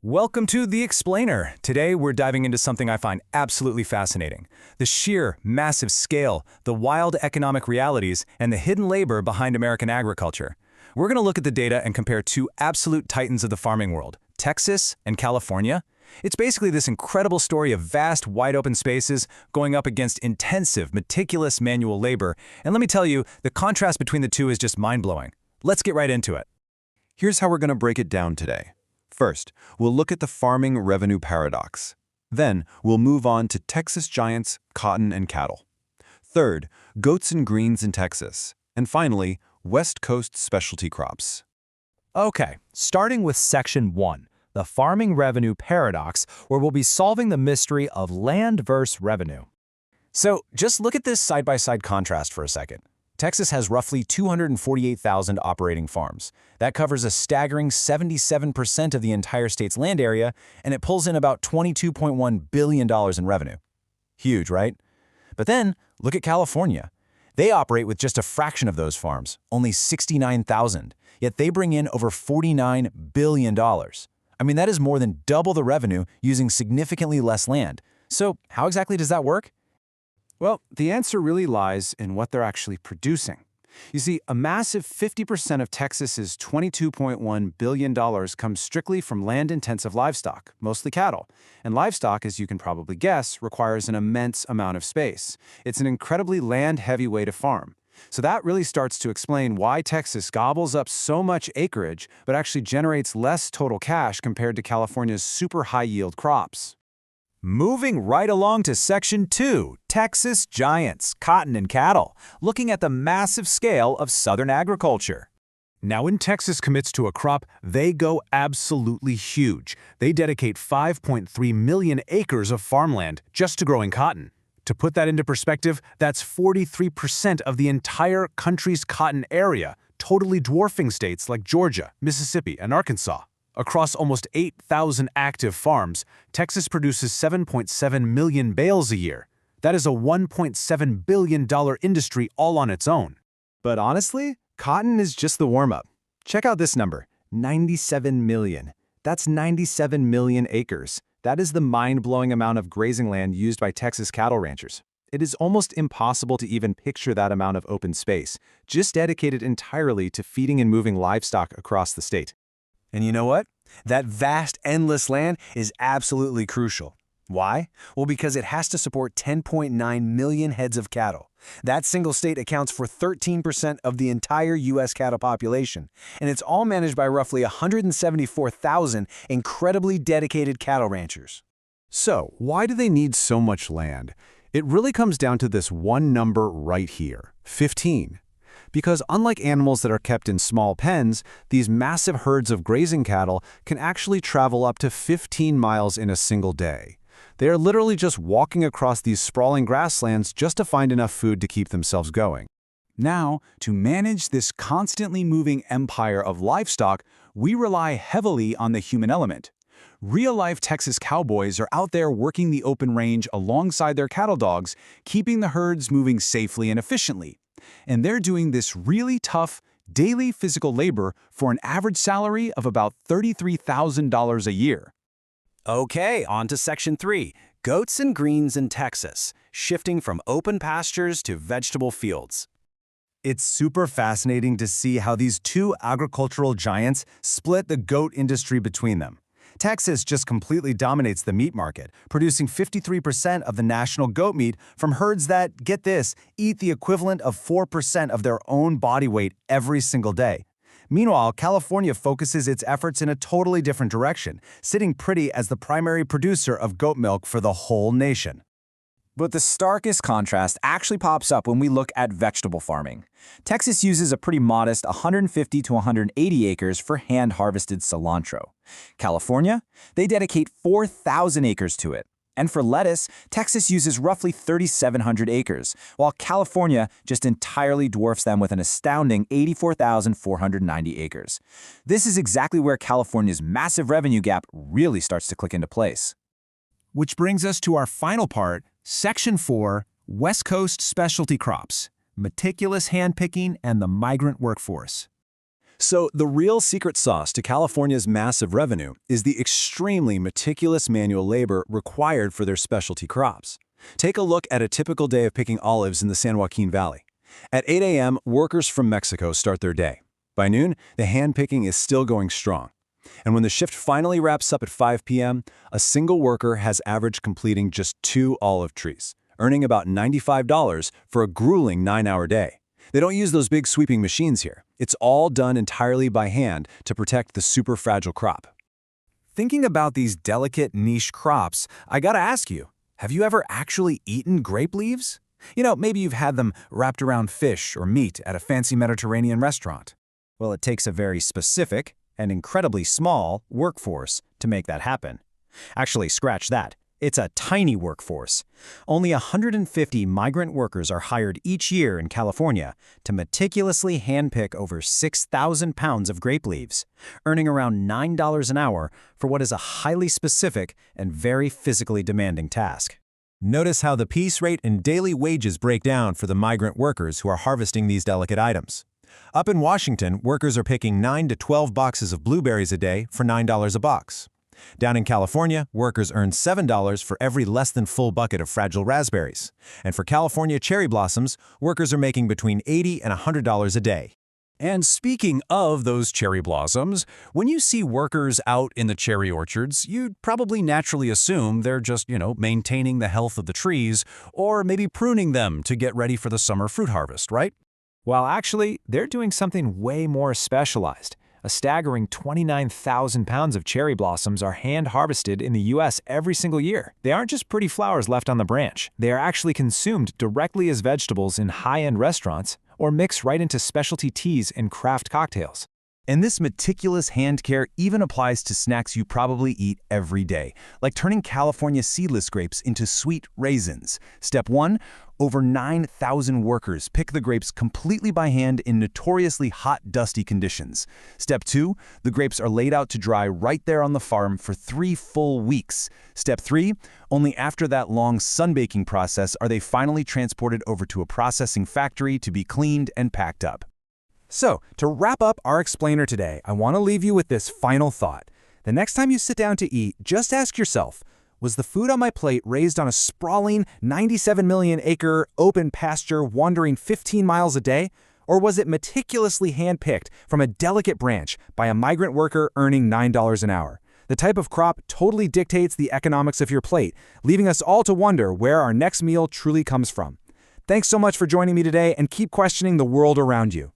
Welcome to The Explainer. Today, we're diving into something I find absolutely fascinating. The sheer, massive scale, the wild economic realities, and the hidden labor behind American agriculture. We're going to look at the data and compare two absolute titans of the farming world, Texas and California. It's basically this incredible story of vast, wide-open spaces going up against intensive, meticulous manual labor. And let me tell you, the contrast between the two is just mind-blowing. Let's get right into it. Here's how we're going to break it down today. First, we'll look at the farming revenue paradox. Then, we'll move on to Texas giants, cotton and cattle. Third, goats and greens in Texas. And finally, West Coast specialty crops. Okay, starting with Section 1, the farming revenue paradox, where we'll be solving the mystery of land versus revenue. So, just look at this side-by-side contrast for a second. Texas has roughly 248,000 operating farms. That covers a staggering 77% of the entire state's land area, and it pulls in about $22.1 billion in revenue. Huge, right? But then, look at California. They operate with just a fraction of those farms, only 69,000, yet they bring in over $49 billion. I mean, that is more than double the revenue using significantly less land. So, how exactly does that work? Well, the answer really lies in what they're actually producing. You see, a massive 50% of Texas's $22.1 billion comes strictly from land-intensive livestock, mostly cattle. And livestock, as you can probably guess, requires an immense amount of space. It's an incredibly land-heavy way to farm. So that really starts to explain why Texas gobbles up so much acreage, but actually generates less total cash compared to California's super high-yield crops. Moving right along to Section 2, Texas giants, cotton and cattle, looking at the massive scale of southern agriculture. Now, when Texas commits to a crop, they go absolutely huge. They dedicate 5.3 million acres of farmland just to growing cotton. To put that into perspective, that's 43% of the entire country's cotton area, totally dwarfing states like Georgia, Mississippi, and Arkansas. Across almost 8,000 active farms, Texas produces 7.7 million bales a year. That is a $1.7 billion industry all on its own. But honestly, cotton is just the warm-up. Check out this number, 97 million. That's 97 million acres. That is the mind-blowing amount of grazing land used by Texas cattle ranchers. It is almost impossible to even picture that amount of open space, just dedicated entirely to feeding and moving livestock across the state. And you know what? That vast, endless land is absolutely crucial. Why? Well, because it has to support 10.9 million heads of cattle. That single state accounts for 13% of the entire U.S. cattle population, and it's all managed by roughly 174,000 incredibly dedicated cattle ranchers. So, why do they need so much land? It really comes down to this one number right here, 15. Because unlike animals that are kept in small pens, these massive herds of grazing cattle can actually travel up to 15 miles in a single day. They are literally just walking across these sprawling grasslands just to find enough food to keep themselves going. Now, to manage this constantly moving empire of livestock, we rely heavily on the human element. Real-life Texas cowboys are out there working the open range alongside their cattle dogs, keeping the herds moving safely and efficiently. And they're doing this really tough, daily physical labor for an average salary of about $33,000 a year. Okay, on to Section 3, goats and greens in Texas, shifting from open pastures to vegetable fields. It's super fascinating to see how these two agricultural giants split the goat industry between them. Texas just completely dominates the meat market, producing 53% of the national goat meat from herds that, get this, eat the equivalent of 4% of their own body weight every single day. Meanwhile, California focuses its efforts in a totally different direction, sitting pretty as the primary producer of goat milk for the whole nation. But the starkest contrast actually pops up when we look at vegetable farming. Texas uses a pretty modest 150 to 180 acres for hand-harvested cilantro. California, they dedicate 4,000 acres to it. And for lettuce, Texas uses roughly 3,700 acres, while California just entirely dwarfs them with an astounding 84,490 acres. This is exactly where California's massive revenue gap really starts to click into place. Which brings us to our final part, Section 4, West Coast specialty crops, meticulous handpicking and the migrant workforce. So the real secret sauce to California's massive revenue is the extremely meticulous manual labor required for their specialty crops. Take a look at a typical day of picking olives in the San Joaquin Valley. At 8 a.m., workers from Mexico start their day. By noon, the hand-picking is still going strong. And when the shift finally wraps up at 5 p.m., a single worker has averaged completing just 2 olive trees, earning about $95 for a grueling 9-hour day. They don't use those big sweeping machines here. It's all done entirely by hand to protect the super fragile crop. Thinking about these delicate niche crops, I gotta ask you, have you ever actually eaten grape leaves? Maybe you've had them wrapped around fish or meat at a fancy Mediterranean restaurant. Well, it takes a very specific and incredibly small workforce to make that happen. Actually, scratch that. It's a tiny workforce. Only 150 migrant workers are hired each year in California to meticulously handpick over 6,000 pounds of grape leaves, earning around $9 an hour for what is a highly specific and very physically demanding task. Notice how the piece rate and daily wages break down for the migrant workers who are harvesting these delicate items. Up in Washington, workers are picking 9 to 12 boxes of blueberries a day for $9 a box. Down in California, workers earn $7 for every less than full bucket of fragile raspberries. And for California cherry blossoms, workers are making between $80 and $100 a day. And speaking of those cherry blossoms, when you see workers out in the cherry orchards, you'd probably naturally assume they're just, maintaining the health of the trees or maybe pruning them to get ready for the summer fruit harvest, right? Well, actually, they're doing something way more specialized. A staggering 29,000 pounds of cherry blossoms are hand-harvested in the U.S. every single year. They aren't just pretty flowers left on the branch. They are actually consumed directly as vegetables in high-end restaurants or mixed right into specialty teas and craft cocktails. And this meticulous hand care even applies to snacks you probably eat every day, like turning California seedless grapes into sweet raisins. Step 1, over 9,000 workers pick the grapes completely by hand in notoriously hot, dusty conditions. Step 2, the grapes are laid out to dry right there on the farm for 3 full weeks. Step 3, only after that long sunbaking process are they finally transported over to a processing factory to be cleaned and packed up. So, to wrap up our explainer today, I want to leave you with this final thought. The next time you sit down to eat, just ask yourself, was the food on my plate raised on a sprawling 97 million acre open pasture wandering 15 miles a day? Or was it meticulously handpicked from a delicate branch by a migrant worker earning $9 an hour? The type of crop totally dictates the economics of your plate, leaving us all to wonder where our next meal truly comes from. Thanks so much for joining me today, and keep questioning the world around you.